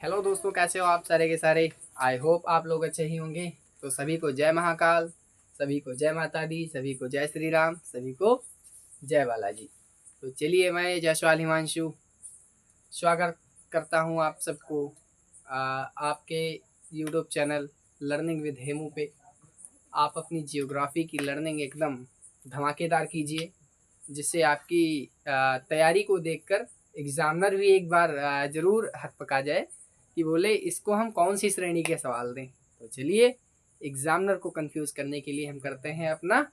Hello दोस्तों, कैसे हो आप सारे के सारे। आई होप आप लोग अच्छे ही होंगे। तो सभी को जय महाकाल, सभी को जय माता दी, सभी को जय श्री राम, सभी को जय बालाजी। तो चलिए, मैं जयसवाल हिमांशु स्वागत करता हूँ आप सबको आपके YouTube channel learning with Hemu पे। आप अपनी जियोग्राफी की लर्निंग एकदम धमाकेदार कीजिए, जिससे आपकी तैयारी को देखकर एग्जामिनर भी एक बार ज़रूर हकपका जाए कि बोले इसको हम कौन सी श्रेणी के सवाल दें। तो चलिए, एग्जामिनर को कंफ्यूज करने के लिए हम करते हैं अपना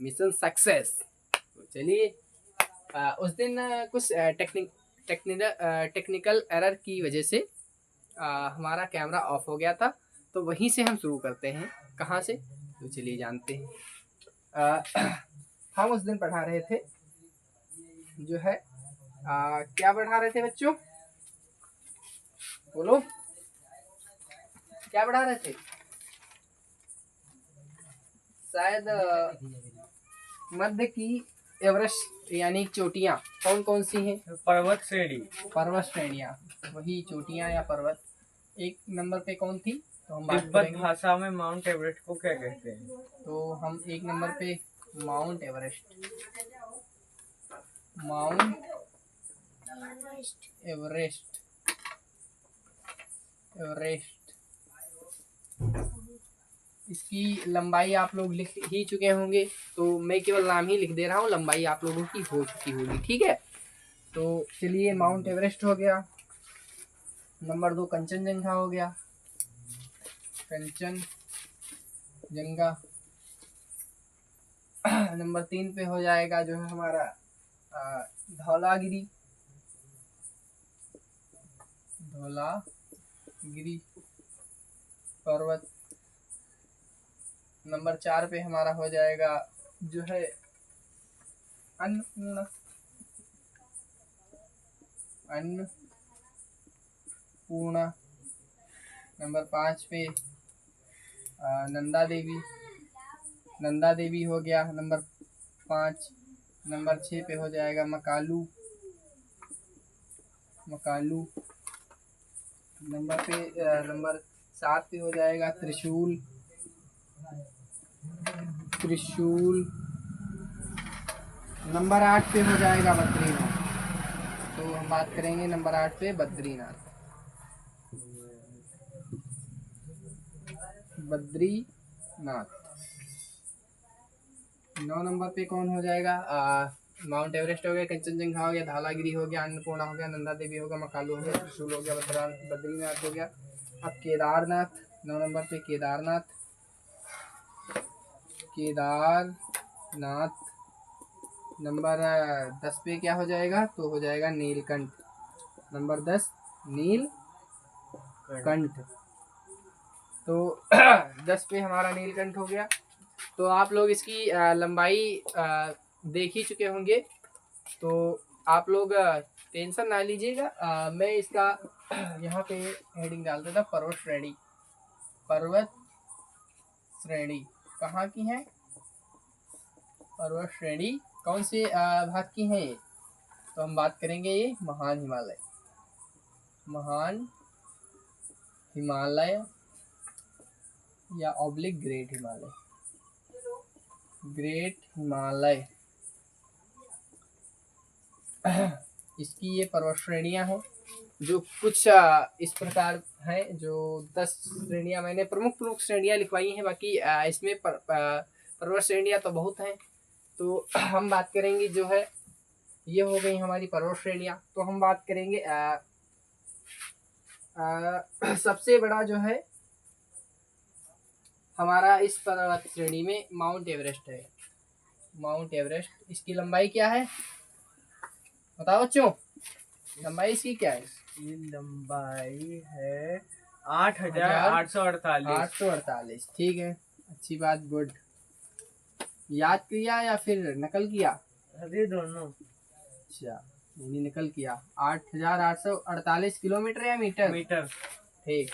मिशन सक्सेस। तो चलिए, उस दिन कुछ टेक्निकल एरर की वजह से हमारा कैमरा ऑफ हो गया था। तो वहीं से हम शुरू करते हैं। कहाँ से? तो चलिए जानते हैं। हम उस दिन पढ़ा रहे थे जो है क्या पढ़ा रहे थे बच्चों? बोलो, क्या पढ़ा रहे थे? शायद मध्य की एवरेस्ट यानी चोटियां कौन कौन सी हैं? पर्वत श्रेणी। पर्वत श्रेणियां, वही चोटियां या पर्वत। एक नंबर पे कौन थी? तो हम बात तिब्बत करेंगे। भाषा में माउंट एवरेस्ट को क्या कहते हैं? तो हम एक नंबर पे mount Everest, mount Everest, Everest. इसकी लंबाई आप लोग लिख ही चुके होंगे, तो मैं केवल नाम ही लिख दे रहा हूँ, लंबाई आप लोगों की हो चुकी होगी। ठीक है, तो चलिए, माउंट एवरेस्ट हो गया। नंबर 2 कंचनजंगा हो गया, कंचनजंगा। नंबर 3 पे हो जाएगा जो है हमारा धौलागिरी, धौलागिरी पर्वत। नंबर 4 पे हमारा हो जाएगा जो है अन्नपूर्णा, अन्नपूर्णा। नंबर 5 पे नंदा देवी, नंदा देवी हो गया नंबर 5। नंबर 6 पे हो जाएगा मकालू, मकालू। नंबर 7 पे हो जाएगा त्रिशूल, त्रिशूल। नंबर 8 पे हो जाएगा बद्रीनाथ। तो हम बात करेंगे नंबर 8 पे बद्रीनाथ, बद्रीनाथ। 9 नंबर पे कौन हो जाएगा? माउंट एवरेस्ट हो गया, कंचनजंगा हो गया, धौलागिरी हो गया, अन्नपूर्णा हो गया, नंदा देवी हो गया, मकालू हो गया, त्रिशूल हो गया, बद्रीनाथ हो गया। अब केदारनाथ, 9 नंबर पे केदारनाथ, केदारनाथ। नंबर 10 पे क्या हो जाएगा? तो हो जाएगा नीलकंठ, नंबर 10 नीलकंठ। तो 10 पे हमारा नीलकंठ हो गया। तो आप लोग इसकी लंबाई देख ही चुके होंगे, तो आप लोग टेंशन ना लीजिएगा। मैं इसका यहाँ पे हेडिंग डाल देता, पर्वत श्रेणी। पर्वत श्रेणी कहाँ की है? पर्वत श्रेणी कौन से भाग की है ये? तो हम बात करेंगे ये महान हिमालय, महान हिमालय या oblique great Himalaya, great Himalaya. इसकी ये पर्वत श्रेणियां हैं, जो कुछ इस प्रकार हैं। जो 10 श्रेणियां मैंने प्रमुख श्रेणियां लिखवाई हैं, बाकी इसमें पर्वत श्रेणियां तो बहुत हैं। तो हम बात करेंगे जो है, ये हो गई हमारी पर्वत श्रेणियां। तो हम बात करेंगे सबसे बड़ा जो है हमारा इस पर्वत श्रेणी में माउंट एवरेस्ट है। माउंट एवरेस्ट, इसकी लंबाई क्या है बताओ बच्चों? लंबाई इसकी क्या है? ये लंबाई है 8,848। 848, ठीक है, अच्छी बात, गुड। याद किया या फिर नकल किया? अरे दोनों। अच्छा, मैंने नकल किया। 8,848 किलोमीटर या मीटर? मीटर। ठीक,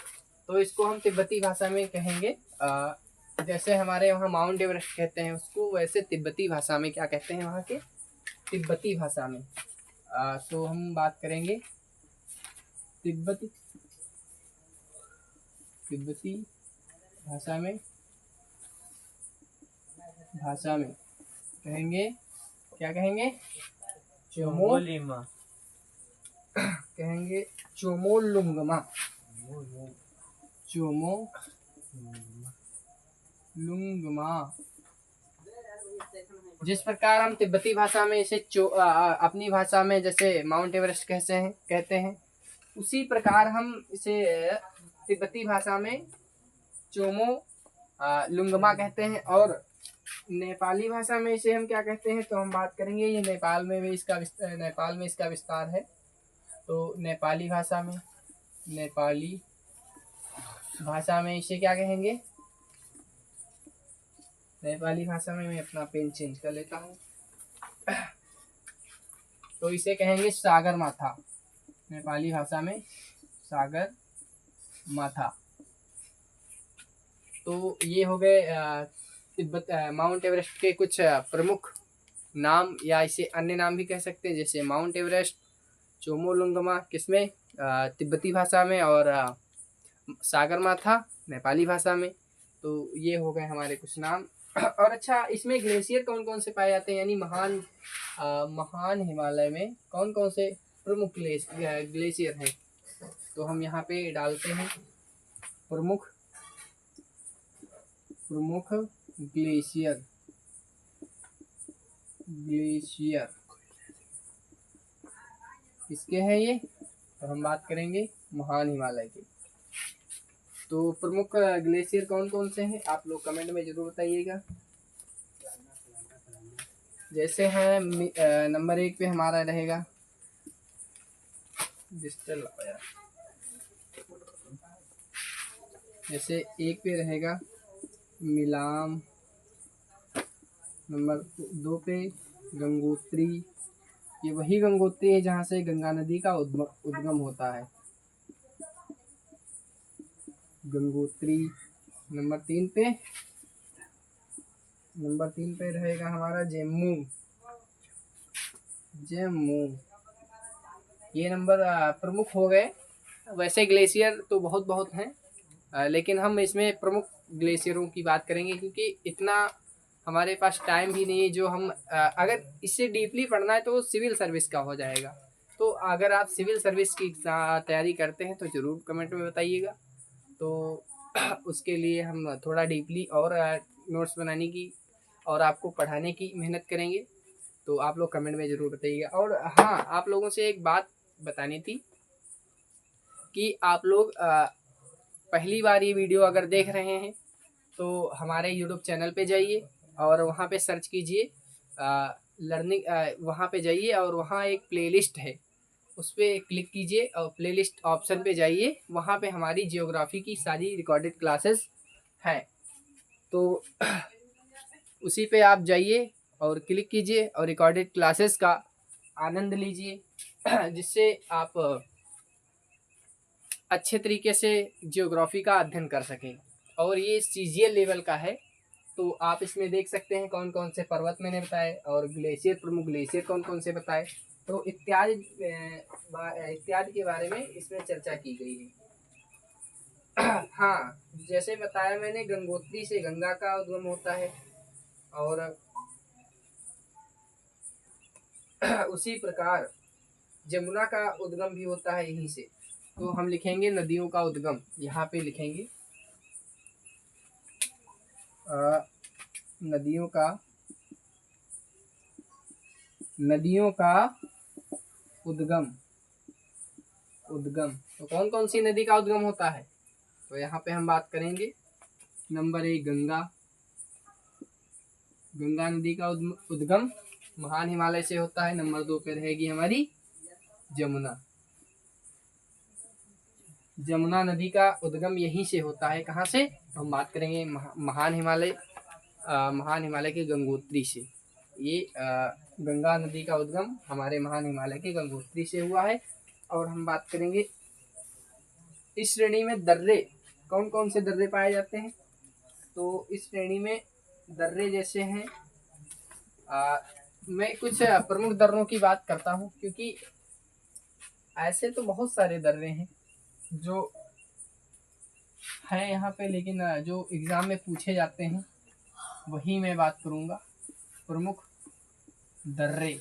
तो इसको हम तिब्बती भाषा में कहेंगे। जैसे हमारे वहाँ माउंट एवरेस्ट कहते हैं उसको, वैसे तिब्बती भाषा में क्या कहते हैं वहाँ के? तिब्बती भाषा में। तो हम बात करेंगे तिब्बती तिब्बती भाषा में कहेंगे, क्या कहेंगे? चोमोलिमा। कहेंगे चोमोलुंगमा। चोमोलुंगमा। जिस प्रकार हम तिब्बती भाषा में इसे अपनी भाषा में जैसे माउंट एवरेस्ट कहते हैं, उसी प्रकार हम इसे तिब्बती भाषा में चोमो लुंगमा कहते हैं। और नेपाली भाषा में इसे हम क्या कहते हैं, तो हम बात करेंगे, ये नेपाल में इसका विस्तार है। तो नेपाली भाषा में इसे क्या कहेंगे? नेपाली भाषा में मैं अपना पेन चेंज कर लेता हूँ। तो इसे कहेंगे सागर माथा। नेपाली भाषा में सागर माथा। तो ये हो गए तिब्बत माउंट एवरेस्ट के कुछ प्रमुख नाम, या इसे अन्य नाम भी कह सकते हैं, जैसे माउंट एवरेस्ट, चोमोलुंगमा किसमें? तिब्बती भाषा में, और सागर माथा नेपाली भाषा में। तो ये हो गए हमारे कुछ नाम। और अच्छा, इसमें ग्लेशियर कौन कौन से पाए जाते हैं, यानी महान हिमालय में कौन कौन से प्रमुख ग्लेशियर हैं? तो हम यहाँ पे डालते हैं प्रमुख ग्लेशियर किसके हैं ये? तो हम बात करेंगे महान हिमालय के। तो प्रमुख ग्लेशियर कौन कौन से हैं, आप लोग कमेंट में जरूर बताइएगा। जैसे हैं नंबर 1 पे हमारा रहेगा डिजिटल, जैसे 1 पे रहेगा मिलाम, नंबर 2 पे गंगोत्री। ये वही गंगोत्री है जहाँ से गंगा नदी का उद्गम होता है, गंगोत्री। नंबर 3 पे रहेगा हमारा जम्मू। ये नंबर प्रमुख हो गए। वैसे ग्लेशियर तो बहुत हैं, लेकिन हम इसमें प्रमुख ग्लेशियरों की बात करेंगे, क्योंकि इतना हमारे पास टाइम भी नहीं है। जो हम अगर इससे डीपली पढ़ना है तो सिविल सर्विस का हो जाएगा। तो अगर आप सिविल सर्विस की तैयारी करते हैं तो ज़रूर कमेंट में बताइएगा। तो उसके लिए हम थोड़ा डीपली और नोट्स बनाने की और आपको पढ़ाने की मेहनत करेंगे। तो आप लोग कमेंट में ज़रूर बताइएगा। और हाँ, आप लोगों से एक बात बतानी थी कि आप लोग पहली बार ये वीडियो अगर देख रहे हैं तो हमारे यूट्यूब चैनल पे जाइए और वहाँ पे सर्च कीजिए लर्निंग। वहाँ पे जाइए और वहाँ एक प्लेलिस्ट है, उस पर क्लिक कीजिए और प्लेलिस्ट ऑप्शन पे जाइए। वहाँ पे हमारी जियोग्राफी की सारी रिकॉर्डेड क्लासेस हैं। तो उसी पे आप जाइए और क्लिक कीजिए और रिकॉर्डेड क्लासेस का आनंद लीजिए, जिससे आप अच्छे तरीके से जियोग्राफी का अध्ययन कर सकें। और ये सीजीएल लेवल का है, तो आप इसमें देख सकते हैं कौन कौन से पर्वत मैंने बताए और ग्लेशियर, प्रमुख ग्लेशियर कौन कौन से बताए, तो इत्यादि के बारे में इसमें चर्चा की गई है। हाँ, जैसे बताया मैंने, गंगोत्री से गंगा का उद्गम होता है, और उसी प्रकार जमुना का उद्गम भी होता है यहीं से। तो हम लिखेंगे नदियों का उद्गम, यहाँ पे लिखेंगे नदियों का उद्गम। तो कौन कौन सी नदी का उद्गम होता है? तो यहाँ पे हम बात करेंगे नंबर 1 गंगा नदी का उद्गम महान हिमालय से होता है। नंबर 2 पे रहेगी हमारी जमुना नदी का उद्गम यहीं से होता है। कहाँ से? हम बात करेंगे महान हिमालय के गंगोत्री से। ये गंगा नदी का उद्गम हमारे महान हिमालय के गंगोत्री से हुआ है। और हम बात करेंगे इस श्रेणी में दर्रे, कौन कौन से दर्रे पाए जाते हैं? तो इस श्रेणी में दर्रे जैसे हैं, मैं कुछ प्रमुख दर्रों की बात करता हूँ, क्योंकि ऐसे तो बहुत सारे दर्रे हैं जो है यहाँ पे, लेकिन जो एग्ज़ाम में पूछे जाते हैं वही मैं बात करूँगा। प्रमुख दर्रे।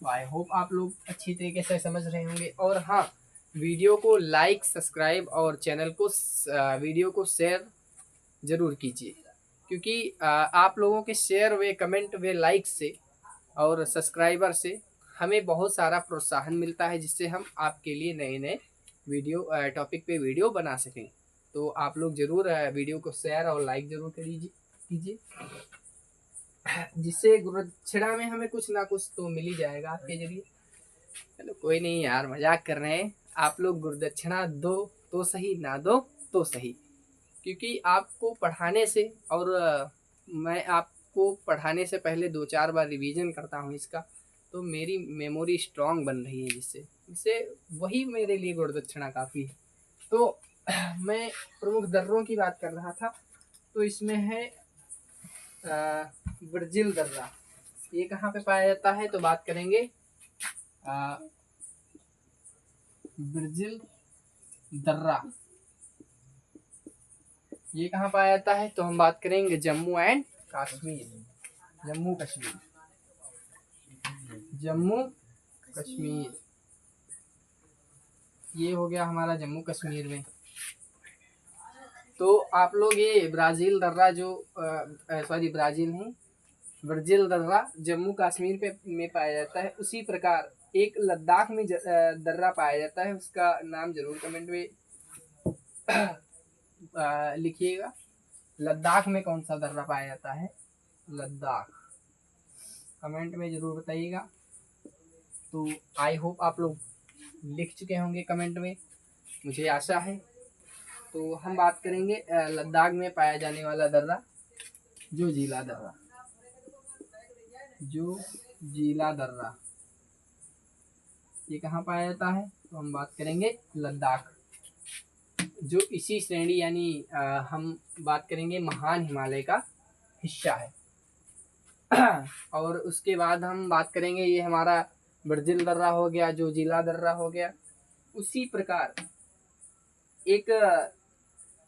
आई होप आप लोग अच्छी तरीके से समझ रहे होंगे। और हाँ, वीडियो को लाइक, सब्सक्राइब और चैनल को वीडियो को शेयर ज़रूर कीजिए, क्योंकि आप लोगों के शेयर व कमेंट व लाइक से और सब्सक्राइबर से हमें बहुत सारा प्रोत्साहन मिलता है, जिससे हम आपके लिए नए नए वीडियो टॉपिक पे वीडियो बना सकें। तो आप लोग ज़रूर वीडियो को शेयर और लाइक ज़रूर कीजिए, जिससे गुरुदक्षिणा में हमें कुछ ना कुछ तो मिल ही जाएगा आपके जरिए। चलो कोई नहीं यार, मजाक कर रहे हैं। आप लोग गुरुदक्षिणा दो तो सही, ना दो तो सही, क्योंकि आपको पढ़ाने से और मैं आपको पढ़ाने से पहले 2-4 बार रिवीजन करता हूँ इसका, तो मेरी मेमोरी स्ट्रांग बन रही है, जिससे वही मेरे लिए गुरुदक्षिणा काफ़ी है। तो मैं प्रमुख दर्रों की बात कर रहा था। तो इसमें है ब्राज़ील दर्रा। ये कहाँ पे पाया जाता है, तो बात करेंगे ब्राज़ील दर्रा। ये कहाँ पाया जाता है, तो हम बात करेंगे जम्मू एंड कश्मीर। जम्मू कश्मीर, जम्मू कश्मीर, ये हो गया हमारा जम्मू कश्मीर में। तो आप लोग ये ब्राज़ील दर्रा जो सॉरी ब्राज़ील नहीं, ब्राज़ील दर्रा जम्मू कश्मीर पे में पाया जाता है। उसी प्रकार एक लद्दाख में दर्रा पाया जाता है, उसका नाम जरूर कमेंट में लिखिएगा। लद्दाख में कौन सा दर्रा पाया जाता है, लद्दाख, कमेंट में ज़रूर बताइएगा। तो आई होप आप लोग लिख चुके होंगे कमेंट में, मुझे आशा है। तो हम बात करेंगे लद्दाख में पाया जाने वाला दर्रा, जो जिला दर्रा, जो जिला दर्रा। ये कहाँ पाया जाता है, तो हम बात करेंगे लद्दाख, जो इसी श्रेणी यानी हम बात करेंगे महान हिमालय का हिस्सा है। और उसके बाद हम बात करेंगे, ये हमारा ब्राज़ील दर्रा हो गया, जो जिला दर्रा हो गया। उसी प्रकार एक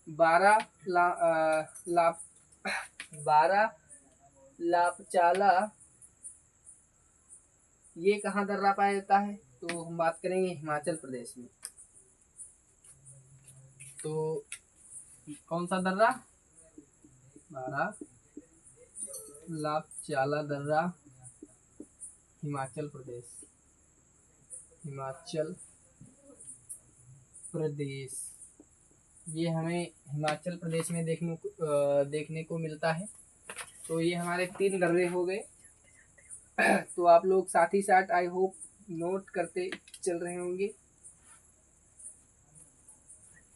12 लापचाला, ये कहाँ दर्रा पाया जाता है, तो हम बात करेंगे हिमाचल प्रदेश में। तो कौन सा दर्रा, 12 लापचाला दर्रा, हिमाचल प्रदेश, हिमाचल प्रदेश। ये हमें हिमाचल प्रदेश में देखने को मिलता है। तो ये हमारे 3 दर्रे हो गए। तो आप लोग साथ ही साथ आई होप नोट करते चल रहे होंगे।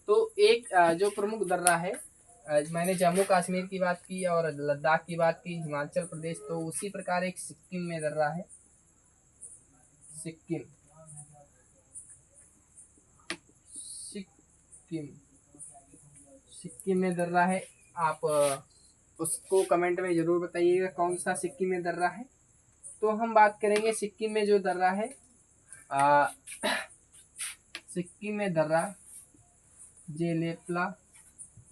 तो एक जो प्रमुख दर्रा है, मैंने जम्मू कश्मीर की बात की और लद्दाख की बात की, हिमाचल प्रदेश। तो उसी प्रकार एक सिक्किम में दर्रा है, सिक्किम, सिक्किम, सिक्किम में दर्रा है। आप उसको कमेंट में ज़रूर बताइएगा कौन सा सिक्किम में दर्रा है। तो हम बात करेंगे सिक्किम में जो दर्रा है, सिक्किम में दर्रा जेलेपला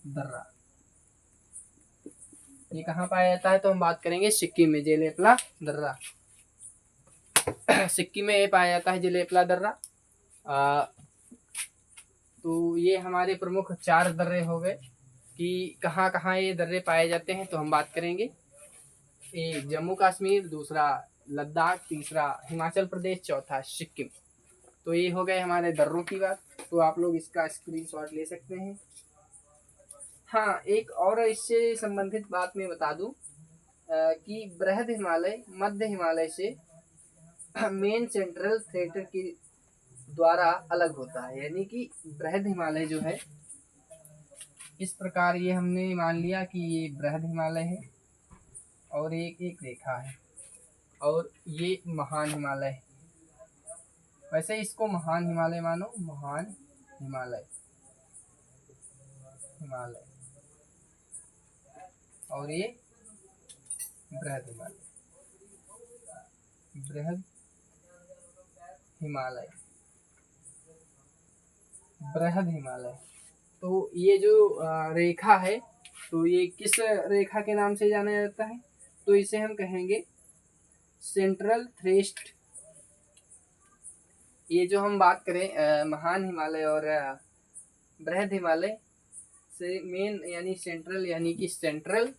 दर्रा। ये कहाँ पाया जाता है, तो हम बात करेंगे सिक्किम में जेलेपला दर्रा। सिक्किम में ये पाया जाता है जेलेपला दर्रा। तो ये हमारे प्रमुख 4 दर्रे हो गए कि कहाँ कहाँ ये दर्रे पाए जाते हैं। तो हम बात करेंगे, एक जम्मू कश्मीर, दूसरा लद्दाख, तीसरा हिमाचल प्रदेश, चौथा सिक्किम। तो ये हो गए हमारे दर्रों की बात। तो आप लोग इसका स्क्रीनशॉट ले सकते हैं। हाँ, एक और इससे संबंधित बात मैं बता दूं कि बृहद हिमालय मध्य हिमालय से मेन सेंट्रल थिएटर के द्वारा अलग होता है। यानी कि बृहद हिमालय जो है, इस प्रकार ये हमने मान लिया कि ये बृहद हिमालय है और एक रेखा है, और ये महान हिमालय है। वैसे इसको महान हिमालय मानो, महान हिमालय, हिमालय, और ये बृहद हिमालय, बृहद हिमालय, बृहद हिमालय। तो ये जो रेखा है, तो ये किस रेखा के नाम से जाना जाता है? तो इसे हम कहेंगे सेंट्रल थ्रेस्ट। ये जो हम बात करें महान हिमालय और बृहद हिमालय से मेन यानी सेंट्रल, यानी कि सेंट्रल,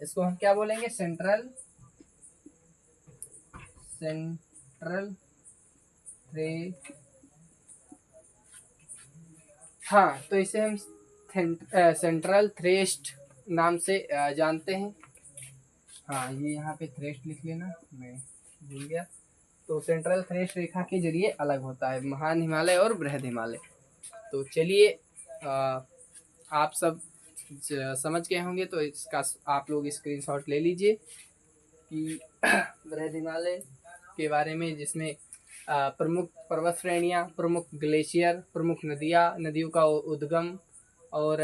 इसको हम क्या बोलेंगे? सेंट्रल थ्रे हाँ, तो इसे हम सेंट्रल थ्रेस्ट नाम से जानते हैं। हाँ, ये यहाँ पे थ्रेस्ट लिख लेना, मैं भूल गया। तो सेंट्रल थ्रेस्ट रेखा के जरिए अलग होता है महान हिमालय और बृहद हिमालय। तो चलिए, आप सब समझ गए होंगे, तो इसका आप लोग स्क्रीनशॉट ले लीजिए कि बृहद हिमालय के बारे में, जिसमें प्रमुख पर्वत श्रेणियाँ, प्रमुख ग्लेशियर, प्रमुख नदियाँ, नदियों का उद्गम और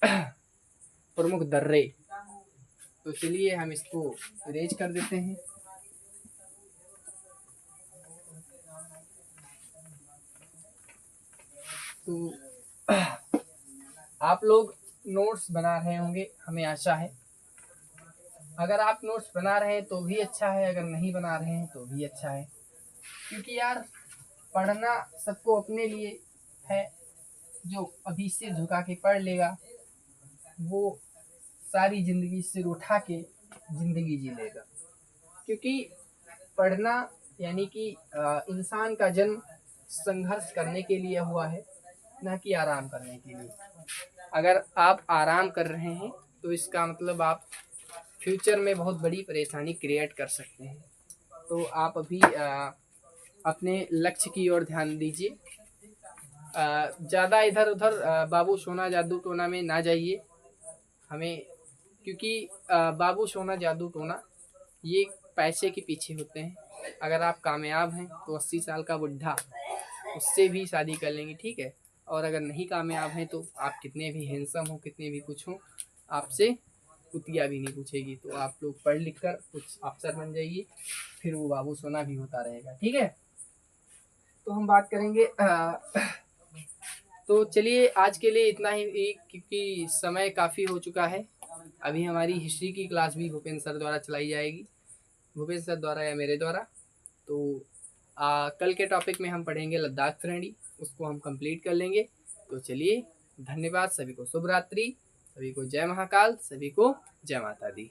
प्रमुख दर्रे। तो चलिए हम इसको इरेज कर देते हैं। तो आप लोग नोट्स बना रहे होंगे, हमें आशा है। अगर आप नोट्स बना रहे हैं तो भी अच्छा है, अगर नहीं बना रहे हैं तो भी अच्छा है, क्योंकि यार पढ़ना सबको अपने लिए है। जो अभी सिर झुका के पढ़ लेगा वो सारी जिंदगी सिर उठा के जिंदगी जी लेगा। क्योंकि पढ़ना यानी कि इंसान का जन्म संघर्ष करने के लिए हुआ है, ना कि आराम करने के लिए। अगर आप आराम कर रहे हैं तो इसका मतलब आप फ्यूचर में बहुत बड़ी परेशानी क्रिएट कर सकते हैं। तो आप अभी अपने लक्ष्य की ओर ध्यान दीजिए। ज़्यादा इधर उधर बाबू सोना जादू टोना में ना जाइए हमें, क्योंकि बाबू सोना जादू टोना ये पैसे के पीछे होते हैं। अगर आप कामयाब हैं तो 80 साल का बुढ़ा उससे भी शादी कर लेंगे, ठीक है। और अगर नहीं कामयाब हैं तो आप कितने भी हैंडसम हो, कितने भी कुछ हो, आपसे कुतिया भी नहीं पूछेगी। तो आप लोग पढ़ लिख कर कुछ अफसर बन जाइए, फिर वो बाबू सोना भी होता रहेगा, ठीक है। तो हम बात करेंगे तो चलिए आज के लिए इतना ही, क्योंकि समय काफ़ी हो चुका है। अभी हमारी हिस्ट्री की क्लास भी भूपेंद्र सर द्वारा चलाई जाएगी, भूपेंद्र सर द्वारा या मेरे द्वारा। तो कल के टॉपिक में हम पढ़ेंगे लद्दाख श्रेणी, उसको हम कंप्लीट कर लेंगे। तो चलिए, धन्यवाद, सभी को शुभ रात्रि, सभी को जय महाकाल, सभी को जय माता दी।